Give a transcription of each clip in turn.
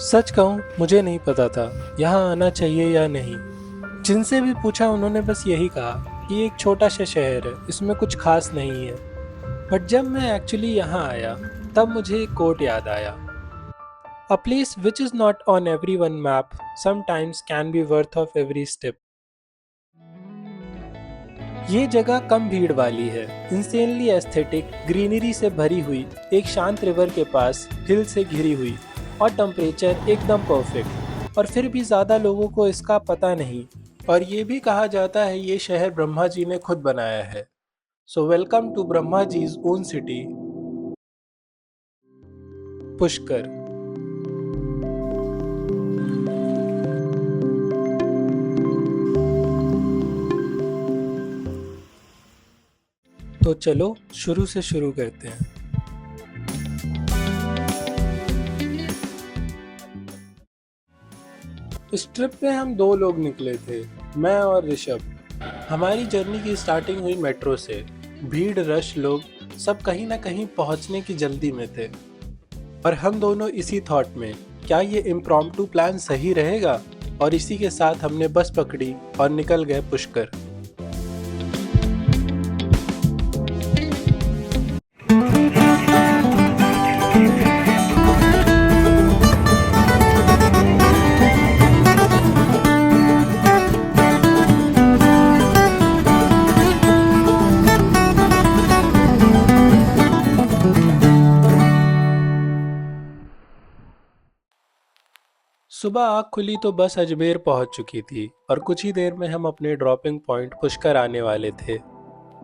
सच कहूँ मुझे नहीं पता था यहाँ आना चाहिए या नहीं। जिनसे भी पूछा उन्होंने बस यही कहा कि ये एक छोटा सा शहर है, इसमें कुछ खास नहीं है। बट जब मैं एक्चुअली यहाँ आया तब मुझे एक कोट याद आया। A place which is not on everyone map sometimes can be worth of every step. ये जगह कम भीड़ वाली है, इंसेनली एस्थेटिक, ग्रीनरी से भरी हुई, एक शांत रिवर के पास, हिल से घिरी हुई और टेम्परेचर एकदम परफेक्ट। और फिर भी ज़्यादा लोगों को इसका पता नहीं। और ये भी कहा जाता है ये शहर ब्रह्मा जी ने खुद बनाया है। So welcome to Brahma ji's own city, Pushkar. तो चलो शुरू से शुरू करते हैं। इस ट्रिप पे हम दो लोग निकले थे, मैं और ऋषभ। हमारी जर्नी की स्टार्टिंग हुई मेट्रो से। भीड़, रश, लोग सब कहीं ना कहीं पहुंचने की जल्दी में थे। और हम दोनों इसी थॉट में, क्या ये इम्प्रॉम्प्टू प्लान सही रहेगा? और इसी के साथ हमने बस पकड़ी और निकल गए पुष्कर। सुबह आँख खुली तो बस अजमेर पहुंच चुकी थी और कुछ ही देर में हम अपने ड्रॉपिंग पॉइंट पुष्कर आने वाले थे।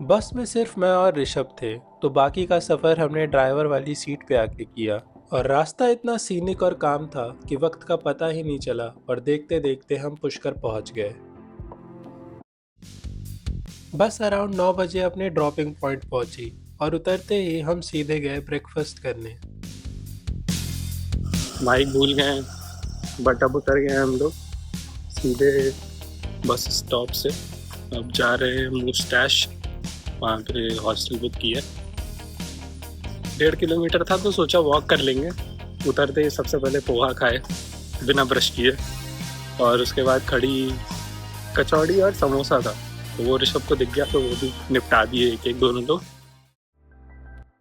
बस में सिर्फ मैं और ऋषभ थे, तो बाकी का सफ़र हमने ड्राइवर वाली सीट पे आके किया। और रास्ता इतना सीनिक और काम था कि वक्त का पता ही नहीं चला और देखते देखते हम पुष्कर पहुंच गए। बस अराउंड 9 बजे अपने ड्रॉपिंग पॉइंट पहुंची और उतरते ही हम सीधे गए ब्रेकफास्ट करने। बाइक भूल गए हैं, बट अब उतर गए हम लोग सीधे बस स्टॉप से। अब जा रहे हैं मुस्टैश, वहाँ पे हॉस्टल बुक किया। 1.5 किलोमीटर था तो सोचा वॉक कर लेंगे। उतरते ही सबसे पहले पोहा खाए बिना ब्रश किए, और उसके बाद खड़ी कचौड़ी और समोसा था, तो वो ऋषभ को दिख गया तो वो भी निपटा दिए एक एक दोनों लोग।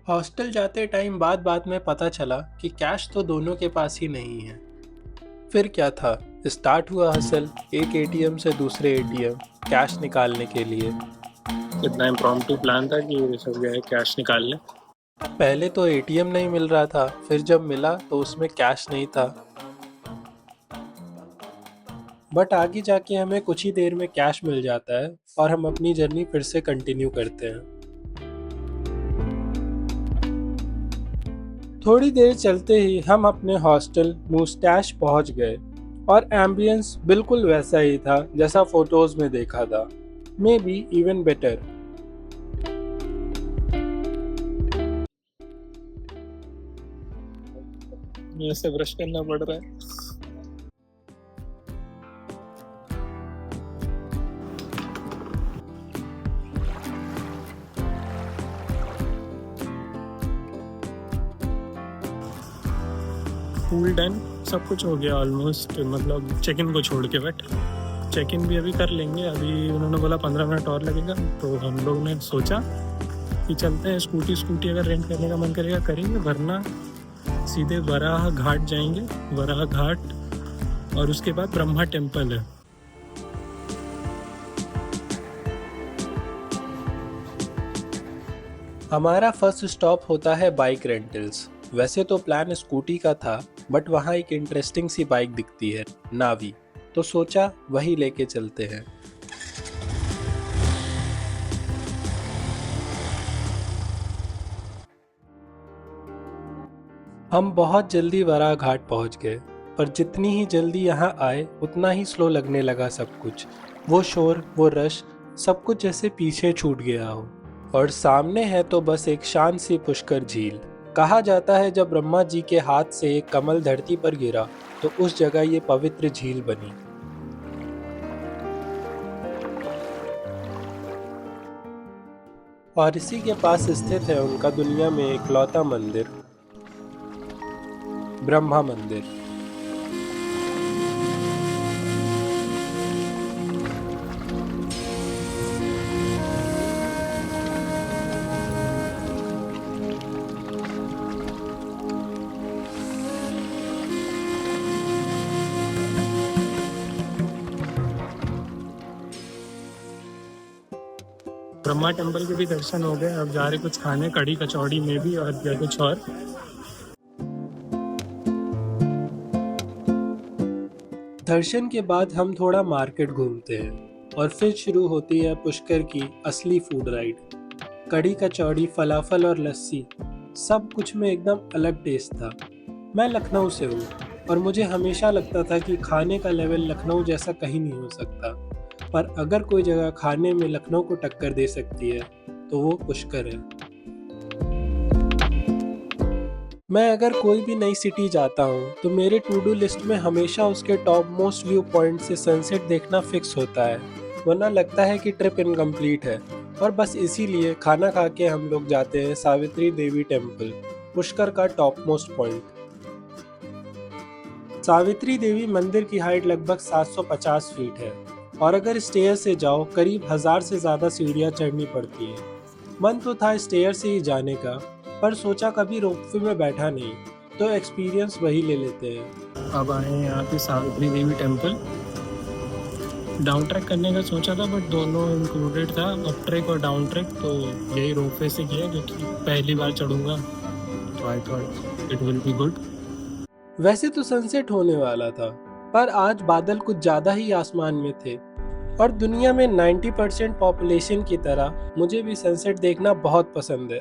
हॉस्टल जाते टाइम बात में पता चला कि कैश तो दोनों के पास ही नहीं है। फिर क्या था, स्टार्ट हुआ हसल, एक एटीएम से दूसरे एटीएम कैश निकालने के लिए। इतना इम्प्रॉम्प्टू प्लान था कि ऋषभ गए कैश निकालने। पहले तो एटीएम नहीं मिल रहा था, फिर जब मिला तो उसमें कैश नहीं था। बट आगे जाके हमें कुछ ही देर में कैश मिल जाता है और हम अपनी जर्नी फिर से कंटिन्यू करते हैं। थोड़ी देर चलते ही हम अपने हॉस्टल मुस्टैश पहुंच गए और एम्बियंस बिल्कुल वैसा ही था जैसा फोटोज में देखा था, मे बी इवन बेटर। ऐसे ब्रश करना पड़ रहा है। फुल डन, सब कुछ हो गया ऑलमोस्ट, मतलब चेक इन को छोड़ के। बट चेक इन भी अभी कर लेंगे। अभी उन्होंने बोला 15 मिनट और लगेगा, तो हम लोग ने सोचा कि चलते हैं। स्कूटी अगर रेंट करने का मन करेगा करेंगे, वरना सीधे वराह घाट जाएंगे। वराह घाट और उसके बाद ब्रह्मा टेम्पल है। हमारा फर्स्ट स्टॉप होता है बाइक रेंटल्स। वैसे तो प्लान स्कूटी का था, बट वहाँ एक इंटरेस्टिंग सी बाइक दिखती है, नावी, तो सोचा वही लेके चलते हैं। हम बहुत जल्दी वराह घाट पहुंच गए, पर जितनी ही जल्दी यहाँ आए उतना ही स्लो लगने लगा सब कुछ। वो शोर, वो रश, सब कुछ जैसे पीछे छूट गया हो। और सामने है तो बस एक शांत सी पुष्कर झील। कहा जाता है जब ब्रह्मा जी के हाथ से एक कमल धरती पर गिरा तो उस जगह ये पवित्र झील बनी। और इसी के पास स्थित है उनका दुनिया में इकलौता मंदिर, ब्रह्मा मंदिर। ब्रह्मा टेम्पल के भी दर्शन हो गए। अब जा रहे कुछ खाने, कढ़ी कचौड़ी में भी और या कुछ और। दर्शन के बाद हम थोड़ा मार्केट घूमते हैं और फिर शुरू होती है पुष्कर की असली फूड राइड। कढ़ी कचौड़ी, फलाफल और लस्सी, सब कुछ में एकदम अलग टेस्ट था। मैं लखनऊ से हूँ और मुझे हमेशा लगता था कि खाने का लेवल लखनऊ जैसा कहीं नहीं हो सकता, पर अगर कोई जगह खाने में लखनऊ को टक्कर दे सकती है तो वो पुष्कर है। मैं अगर कोई भी नई सिटी जाता हूँ तो मेरे टू डू लिस्ट में हमेशा उसके टॉप मोस्ट व्यू पॉइंट से सनसेट देखना फिक्स होता है, वरना लगता है कि ट्रिप इनकम्प्लीट है। और बस इसीलिए खाना खा के हम लोग जाते हैं सावित्री देवी टेम्पल, पुष्कर का top most point. Savitri Devi मंदिर की हाइट लगभग 750 फीट है और अगर स्टेयर से जाओ करीब 1000 से ज़्यादा सीढ़ियाँ चढ़नी पड़ती है। मन तो था स्टेयर से ही जाने का, पर सोचा कभी रोपवे में बैठा नहीं तो एक्सपीरियंस वही ले लेते हैं। अब आए हैं यहाँ पे Savitri Devi temple. Down track करने का सोचा था बट दोनों इंक्लूडेड था, अप ट्रैक और डाउन ट्रैक, तो यही रोपवे से किया क्योंकि पहली बार चढ़ूंगा तो I thought it will be good. वैसे तो सनसेट होने वाला था, पर आज बादल कुछ ज़्यादा ही आसमान में थे और दुनिया में 90% पॉपुलेशन की तरह मुझे भी सनसेट देखना बहुत पसंद है।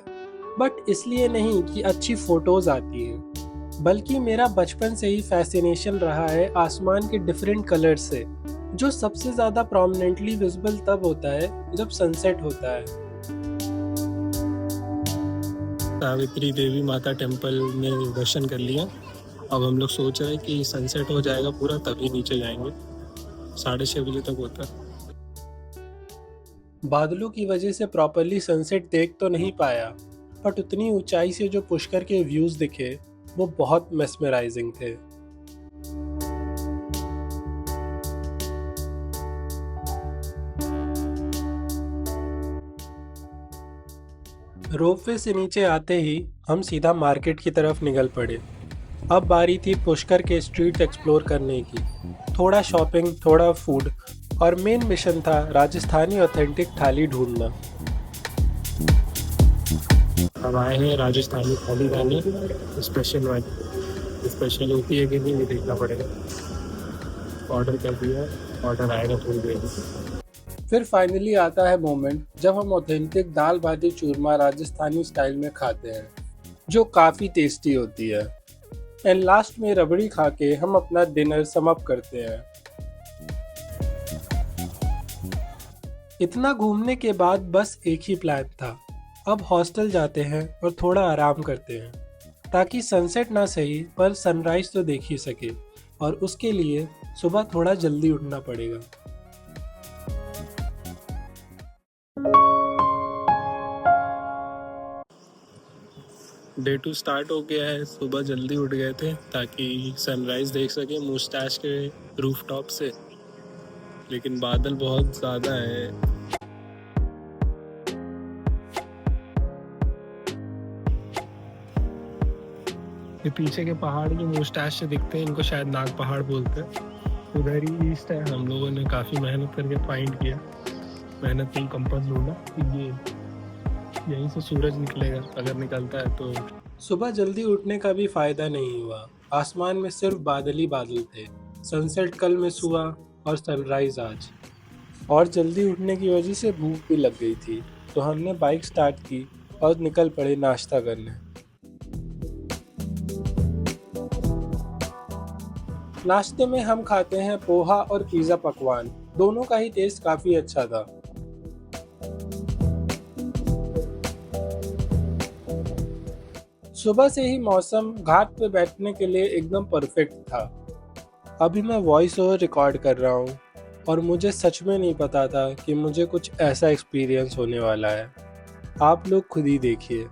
बट इसलिए नहीं कि अच्छी फोटोज आती हैं, बल्कि मेरा बचपन से ही फैसिनेशन रहा है आसमान के डिफरेंट कलर्स से, जो सबसे ज़्यादा प्रोमिनेंटली विजिबल तब होता है जब सनसेट होता है। सावित्री देवी माता टेम्पल में दर्शन कर लिया। अब हम लोग सोच रहे हैं कि सनसेट हो जाएगा पूरा तभी नीचे जाएंगे, 6:30 बजे तक होता है। बादलों की वजह से प्रॉपरली सनसेट देख तो नहीं पाया, बट उतनी ऊंचाई से जो पुष्कर के व्यूज दिखे वो बहुत मेस्मराइजिंग थे। रोपवे से नीचे आते ही हम सीधा मार्केट की तरफ निकल पड़े। अब बारी थी पुष्कर के स्ट्रीट एक्सप्लोर करने की। थोड़ा शॉपिंग, थोड़ा फूड और मेन मिशन था राजस्थानी ऑथेंटिक थाली ढूंढना। अब आए हैं राजस्थानी थाली खाने, स्पेशल वाली। स्पेशल होती है कि नहीं ये देखना पड़ेगा। ऑर्डर कर दिया, ऑर्डर आएगा थोड़ी देर में। फिर फाइनली आता है मोमेंट जब हम ऑथेंटिक दाल बाटी चूरमा राजस्थानी स्टाइल में खाते हैं, जो काफ़ी टेस्टी होती है। एंड लास्ट में रबड़ी खा के हम अपना डिनर सम अप करते हैं। इतना घूमने के बाद बस एक ही प्लान था, अब हॉस्टल जाते हैं और थोड़ा आराम करते हैं, ताकि सनसेट ना सही पर सनराइज तो देख ही सके, और उसके लिए सुबह थोड़ा जल्दी उठना पड़ेगा। डे 2 स्टार्ट हो गया है। सुबह जल्दी उठ गए थे ताकि सनराइज देख सके मुस्टैश के रूफटॉप से, लेकिन बादल बहुत ज़्यादा है। ये पीछे के पहाड़ जो मुस्टैश से दिखते हैं इनको शायद नाग पहाड़ बोलते हैं। उधर ही ईस्ट है। हम लोगों ने काफ़ी मेहनत करके फाइंड किया, मेहनत की कंपास ढूंढा कि ये यहीं से सूरज निकलेगा अगर निकलता है तो। सुबह जल्दी उठने का भी फायदा नहीं हुआ, आसमान में सिर्फ बादल ही बादल थे। सनसेट कल मिस हुआ और सनराइज आज, और जल्दी उठने की वजह से भूख भी लग गई थी, तो हमने बाइक स्टार्ट की और निकल पड़े नाश्ता करने। नाश्ते में हम खाते हैं पोहा और पिज़्ज़ा पकवान, दोनों का ही टेस्ट काफ़ी अच्छा था। सुबह से ही मौसम घाट पे बैठने के लिए एकदम परफेक्ट था। अभी मैं वॉइस ओवर रिकॉर्ड कर रहा हूँ और मुझे सच में नहीं पता था कि मुझे कुछ ऐसा एक्सपीरियंस होने वाला है। आप लोग खुद ही देखिए।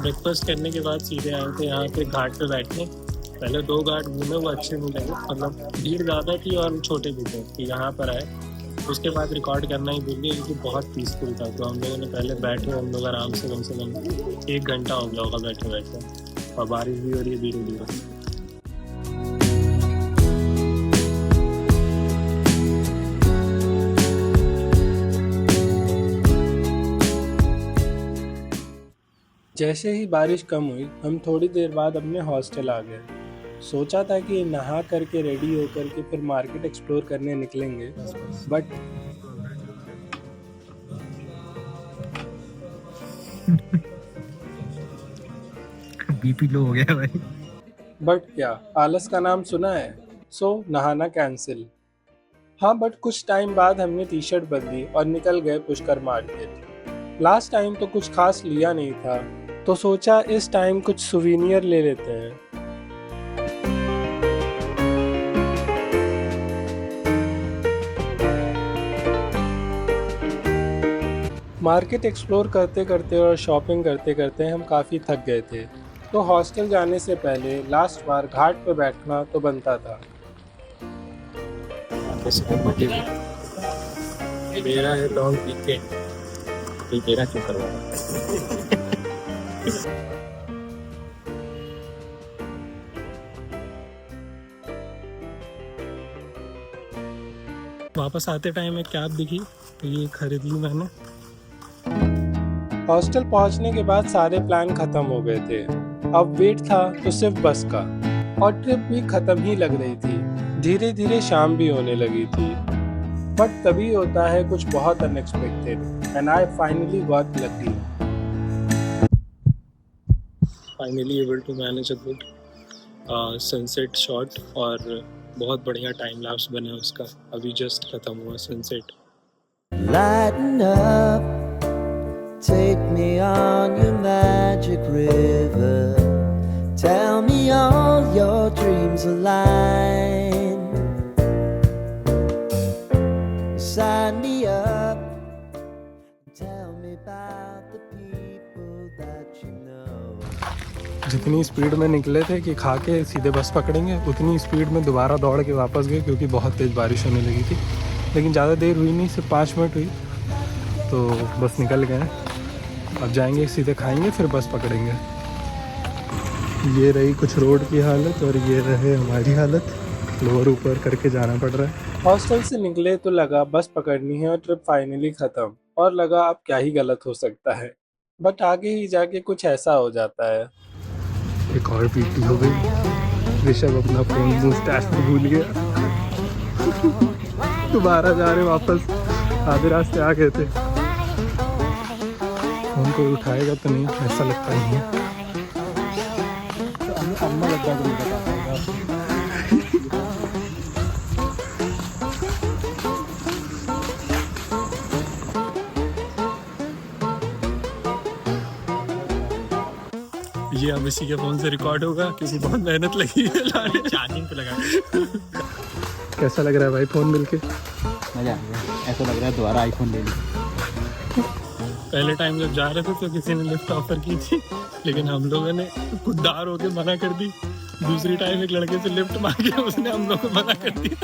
ब्रेकफास्ट करने के बाद सीधे आए थे यहाँ पे घाट पे बैठने। पहले 2 घाट घूमे, वो अच्छे नहीं लगे, मतलब भीड़ ज़्यादा थी और छोटे भी थे कि यहाँ पर आए। उसके बाद रिकॉर्ड करना ही भूल गए क्योंकि बहुत पीसफुल था। तो हम लोगों ने पहले बैठे, हम लोग आराम से कम 1 घंटा हो गया होगा बैठे बैठे, और बारिश भी हो रही है धीरे धीरे। जैसे ही बारिश कम हुई हम थोड़ी देर बाद अपने हॉस्टल आ गए। सोचा था कि नहा करके रेडी होकर के फिर मार्केट एक्सप्लोर करने निकलेंगे, बट बीपी लो हो गया भाई। क्या आलस का नाम सुना है? सो नहाना कैंसिल। हाँ, बट कुछ टाइम बाद हमने टी शर्ट बदली और निकल गए पुष्कर मार्केट। लास्ट टाइम तो कुछ खास लिया नहीं था, तो सोचा इस टाइम कुछ सुवीनियर ले लेते हैं। मार्केट एक्सप्लोर करते करते और शॉपिंग करते करते हम काफ़ी थक गए थे, तो हॉस्टल जाने से पहले लास्ट बार घाट पर बैठना तो बनता था। मेरा है लॉन्ग वीकेंड, मेरा क्यों करवा। वापस आते टाइम एक कैब दिखी, तो ये खरीद ली मैंने। हॉस्टल पहुंचने के बाद सारे प्लान खत्म हो गए थे। अब वेट था तो सिर्फ बस का, और ट्रिप भी खत्म ही लग रही थी। धीरे धीरे शाम भी होने लगी थी, बट तभी होता है कुछ बहुत unexpected, and I finally got lucky. Finally able to manage a good sunset shot, और बहुत बढ़िया टाइम लैप्स बने उसका। अभी जस्ट खत्म हुआ sunset. Lighten up, take me on your magic river. Tell me all your dreams align. Sign me up, tell me about the people that you know. जितनी speed में निकले थे कि खा के सीधे बस पकड़ेंगे, उतनी स्पीड में दोबारा दौड़ के वापस गए क्योंकि बहुत तेज़ बारिश होने लगी थी। लेकिन ज़्यादा देर हुई नहीं, सिर्फ 5 मिनट हुई, तो बस निकल गए। अब जाएंगे सीधे खाएंगे, फिर बस पकड़ेंगे। ये रही कुछ रोड की हालत और ये रहे हमारी हालत। लोअर ऊपर करके जाना पड़ रहा है। हॉस्टल से निकले तो लगा बस पकड़नी है और ट्रिप फाइनली ख़त्म, और लगा अब क्या ही गलत हो सकता है। बट आगे ही जाके कुछ ऐसा हो जाता है। एक और पीटी हो गई। ऋषभ अपना फोन मुस्टैच में भूल गया। दोबारा जा रहे वापस, आधे रास्ते आ गए थे। फोन कोई उठाएगा तो नहीं, ऐसा लगता नहीं है। अम्मा लगता है ये अब इसी के फोन से रिकॉर्ड होगा क्योंकि बहुत मेहनत लगी है लाने, चार्जिंग पे लगा। कैसा लग रहा है भाई फोन मिलके? मजा आ गया, ऐसा लग रहा है दोबारा आईफोन ले ली। पहले टाइम जब जा रहे थे तो किसी ने लिफ्ट ऑफर की थी, लेकिन हम लोगों ने खुददार होके मना कर दी। दूसरी टाइम एक लड़के से लिफ्ट मांगे, उसने हम लोग को मना कर दिया।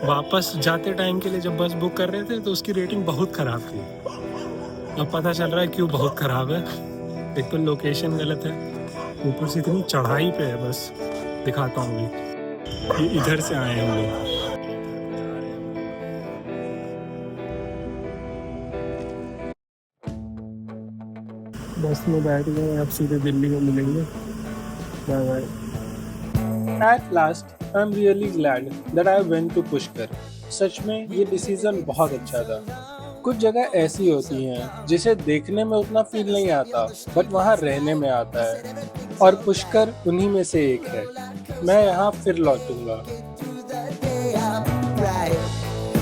वापस जाते टाइम के लिए जब बस बुक कर रहे थे तो उसकी रेटिंग बहुत ख़राब थी। अब पता चल रहा है क्यों बहुत ख़राब है। एक तो लोकेशन गलत है, ऊपर से इतनी चढ़ाई पे है। बस दिखाता हूँ, ये इधर से आए हैं हम लोग। बस में बैठ गए, अब सीधे दिल्ली में मिलेंगे। Bye bye. At last, I'm really glad that I went to Pushkar. सच में ये डिसीजन बहुत अच्छा था। कुछ जगह ऐसी होती हैं जिसे देखने में उतना फील नहीं आता, बट वहाँ रहने में आता है, और पुष्कर उन्हीं में से एक है। मैं यहाँ फिर लौटूंगा।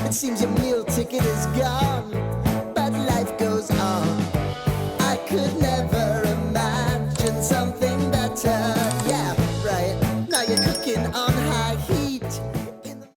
It seems your meal ticket is gone, but life goes on.